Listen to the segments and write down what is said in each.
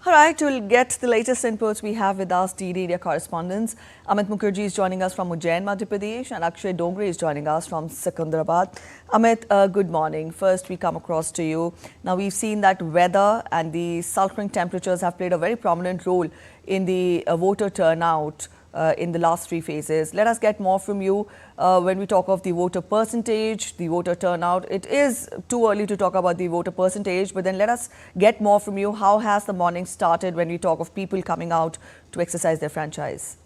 All right, to get the latest inputs, we have with us DD India correspondents. Amit Mukherjee is joining us from Ujjain, Madhya Pradesh, and Akshay Dongre is joining us from Secunderabad. Amit, good morning. First, we come across to you. Now, we've seen that weather and the sultering temperatures have played a very prominent role in the voter turnout in the last three phases. Let us get more from you when we talk of the voter percentage, the voter turnout. It is too early to talk about the voter percentage, but then let us get more from you. How has the morning started when we talk of people coming out to exercise their franchise?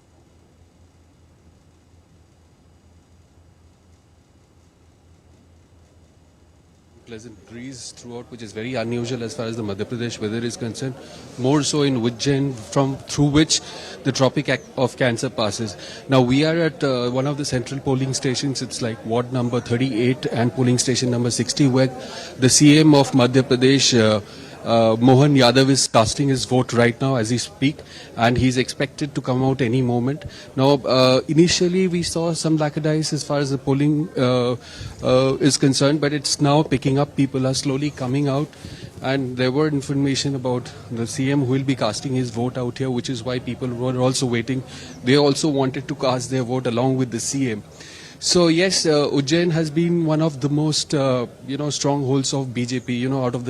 Pleasant breeze throughout, which is very unusual as far as the Madhya Pradesh weather is concerned. More so in Ujjain, through which the Tropic of Cancer passes. Now we are at one of the central polling stations. It's like ward number 38 and polling station number 60, where the CM of Madhya Pradesh, Mohan Yadav, is casting his vote right now as we speak, and he's expected to come out any moment. Now, initially we saw some lackadaisical as far as the polling is concerned, but it's now picking up. People are slowly coming out, and there were information about the CM who will be casting his vote out here, which is why people were also waiting. They also wanted to cast their vote along with the CM. So yes, Ujjain has been one of the most, strongholds of BJP. Out of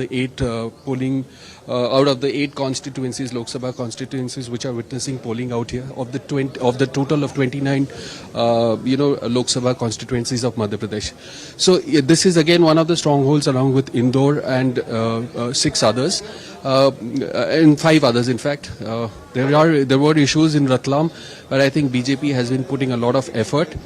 the eight constituencies, Lok Sabha constituencies, which are witnessing polling out here, of the total of 29, Lok Sabha constituencies of Madhya Pradesh. So this is again one of the strongholds, along with Indore and 6 others, and 5 others. In fact, there were issues in Ratlam, but I think BJP has been putting a lot of effort.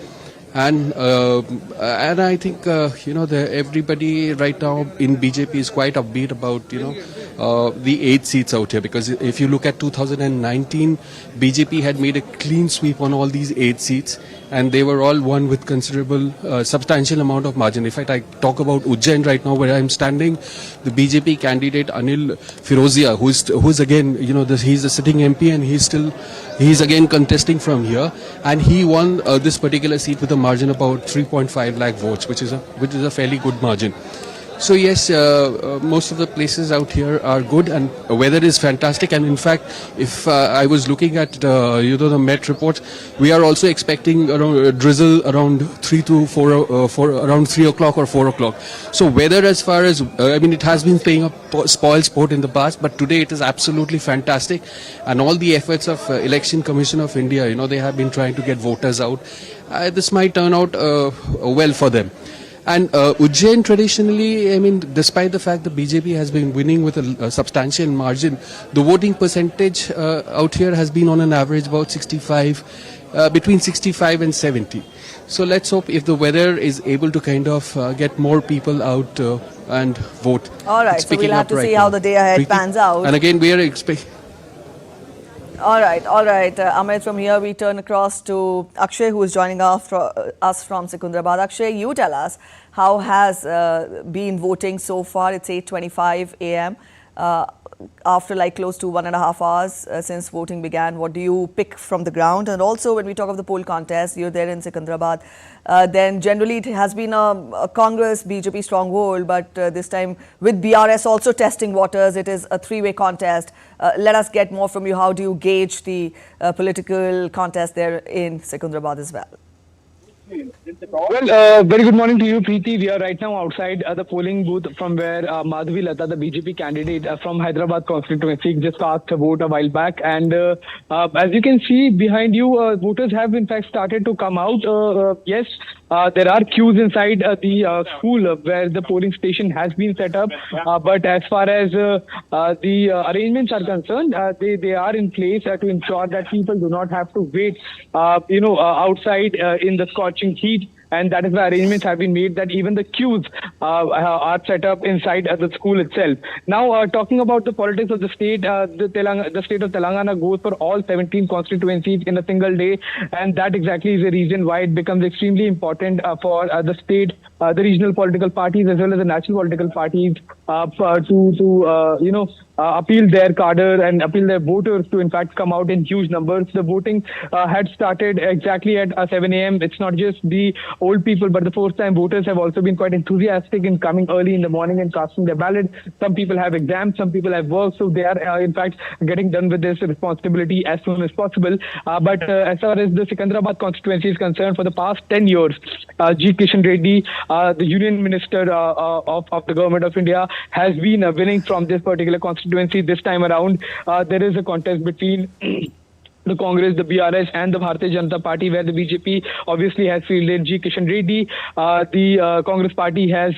And I think everybody right now in BJP is quite upbeat about the 8 seats out here, because if you look at 2019, BJP had made a clean sweep on all these 8 seats, and they were all won with considerable, substantial amount of margin. In fact, I talk about Ujjain right now, where I'm standing. The BJP candidate Anil Firozia, who's again, he's a sitting MP, and he's again contesting from here, and he won this particular seat with a margin of about 3.5 lakh votes, which is a fairly good margin. So yes, most of the places out here are good, and weather is fantastic. And in fact, if I was looking at the Met report, we are also expecting around drizzle around 3 o'clock or 4 o'clock. So weather, as far as it has been playing a spoil sport in the past, but today it is absolutely fantastic. And all the efforts of Election Commission of India, they have been trying to get voters out. This might turn out well for them. And Ujjain traditionally, despite the fact that BJP has been winning with a substantial margin, the voting percentage out here has been on an average about 65, between 65 and 70. So let's hope if the weather is able to kind of get more people out and vote. All right, so we'll have to see how the day ahead pans out. And again, we are expecting... All right. Amit, from here we turn across to Akshay, who is joining us from Secunderabad. Akshay, you tell us, how has been voting so far? It's 8:25 a.m. After close to 1.5 hours since voting began. What do you pick from the ground? And also, when we talk of the poll contest, you're there in Secunderabad, then generally it has been a Congress BJP stronghold, but this time with BRS also testing waters, it is a 3-way contest. Let us get more from you. How do you gauge the political contest there in Secunderabad as well? Well, very good morning to you, Preeti. We are right now outside the polling booth from where Madhavi Lata, the BJP candidate from Hyderabad constituency, just cast a vote a while back. And as you can see behind you, voters have in fact started to come out. Yes, there are queues inside the school where the polling station has been set up. But as far as the arrangements are concerned, they are in place to ensure that people do not have to wait, outside in the scorching heat. And that is why arrangements have been made that even the queues are set up inside the school itself. Now, talking about the politics of the state, the state of Telangana goes for all 17 constituencies in a single day, and that exactly is the reason why it becomes extremely important for the state, the regional political parties as well as the national political parties appeal their cadre and appeal their voters to in fact come out in huge numbers. The voting had started exactly at 7 a.m. It's not just the old people, but the first-time voters have also been quite enthusiastic in coming early in the morning and casting their ballot. Some people have exams, some people have work, so they are in fact getting done with this responsibility as soon as possible. But as far as the Secunderabad constituency is concerned, for the past 10 years, G. Kishan Reddy, the Union Minister of the Government of India, has been winning from this particular constituency. This time around, there is a contest between the Congress, the BRS and the Bharatiya Janata Party, where the BJP obviously has fielded G. Kishan Reddy. The Congress Party has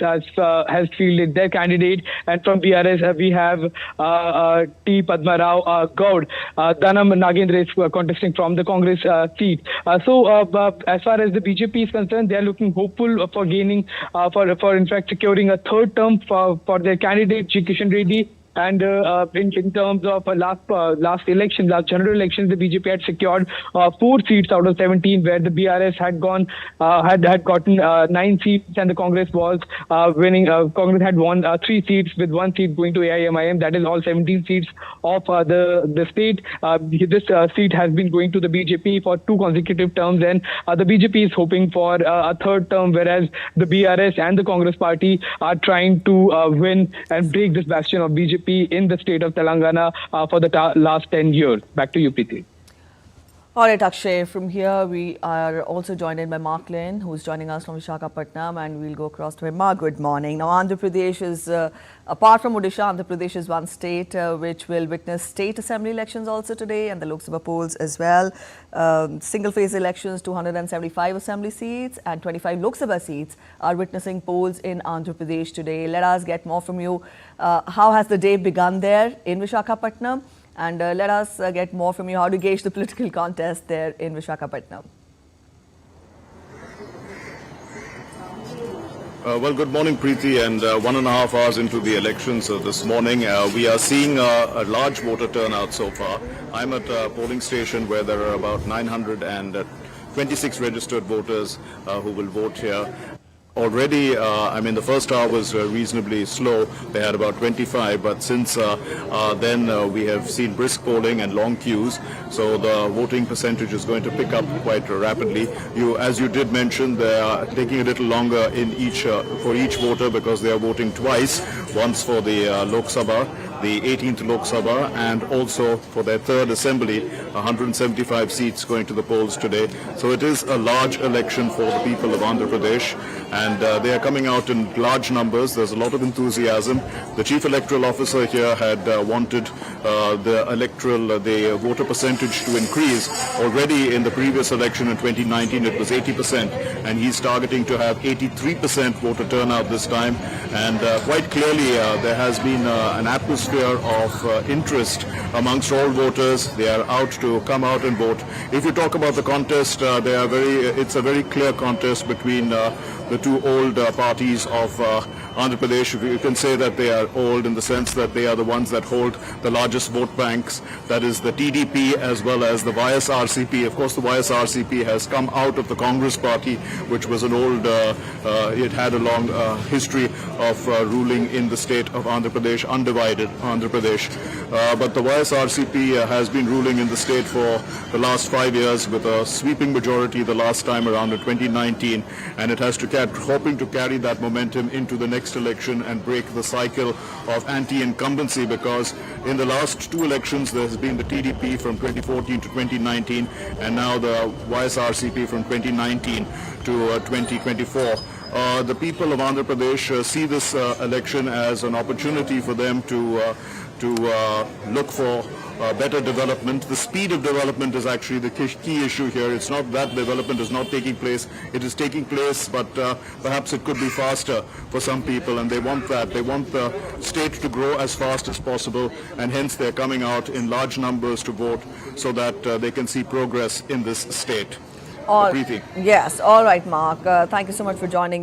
fielded their candidate, and from BRS we have T. Padma Rao Gaud. Danam Nagendra is contesting from the Congress seat. So as far as the BJP is concerned, they are looking hopeful for gaining, for in fact securing a third term for their candidate G. Kishan Reddy. And in terms of last general elections, the BJP had secured 4 seats out of 17, where the BRS had gotten 9 seats, and the Congress was winning. Congress had won 3 seats, with 1 seat going to AIMIM. That is all 17 seats of the state. This seat has been going to the BJP for 2 consecutive terms, and the BJP is hoping for a third term, whereas the BRS and the Congress Party are trying to win and break this bastion of BJP in the state of Telangana for the last 10 years. Back to you, Preeti. All right, Akshay, from here we are also joined in by Mark Lynn, who's joining us from Visakhapatnam, and we'll go across to him. Mark, good morning. Now, Andhra Pradesh is, apart from Odisha, Andhra Pradesh is one state which will witness state assembly elections also today, and the Lok Sabha polls as well. Single-phase elections, 275 assembly seats and 25 Lok Sabha seats are witnessing polls in Andhra Pradesh today. Let us get more from you. How has the day begun there in Visakhapatnam? And let us get more from you. How do you gauge the political contest there in Visakhapatnam? Well, good morning, Preeti. And 1.5 hours into the elections this morning, we are seeing a large voter turnout so far. I'm at a polling station where there are about 926 registered voters who will vote here. Already, the first hour was reasonably slow. They had about 25, but since then we have seen brisk polling and long queues, so the voting percentage is going to pick up quite rapidly. As you did mention, they are taking a little longer in for each voter because they are voting twice, once for the Lok Sabha, the 18th Lok Sabha, and also for their third assembly, 175 seats going to the polls today. So it is a large election for the people of Andhra Pradesh, and they are coming out in large numbers. There's a lot of enthusiasm. The Chief Electoral Officer here had wanted the voter percentage to increase. Already in the previous election in 2019, it was 80%, and he's targeting to have 83% voter turnout this time. And quite clearly, there has been an atmosphere of interest amongst all voters. They are out to come out and vote. If you talk about the contest, it's a very clear contest between the two old parties of Andhra Pradesh. You can say that they are old in the sense that they are the ones that hold the largest vote banks. That is the TDP as well as the YSRCP. Of course, the YSRCP has come out of the Congress Party, which was an old, it had a long history of ruling in the state of Andhra Pradesh, undivided Andhra Pradesh. But the YSRCP has been ruling in the state for the last 5 years with a sweeping majority the last time around in 2019, and it has hoping to carry that momentum into the next election and break the cycle of anti-incumbency, because in the last 2 elections there has been the TDP from 2014 to 2019, and now the YSRCP from 2019 to 2024. The people of Andhra Pradesh see this election as an opportunity for them to look for better development. The speed of development is actually the key issue here. It's not that development is not taking place. It is taking place, but perhaps it could be faster for some people, and they want that. They want the state to grow as fast as possible, and hence they're coming out in large numbers to vote so that they can see progress in this state. Yes, all right, Mark. Thank you so much for joining in.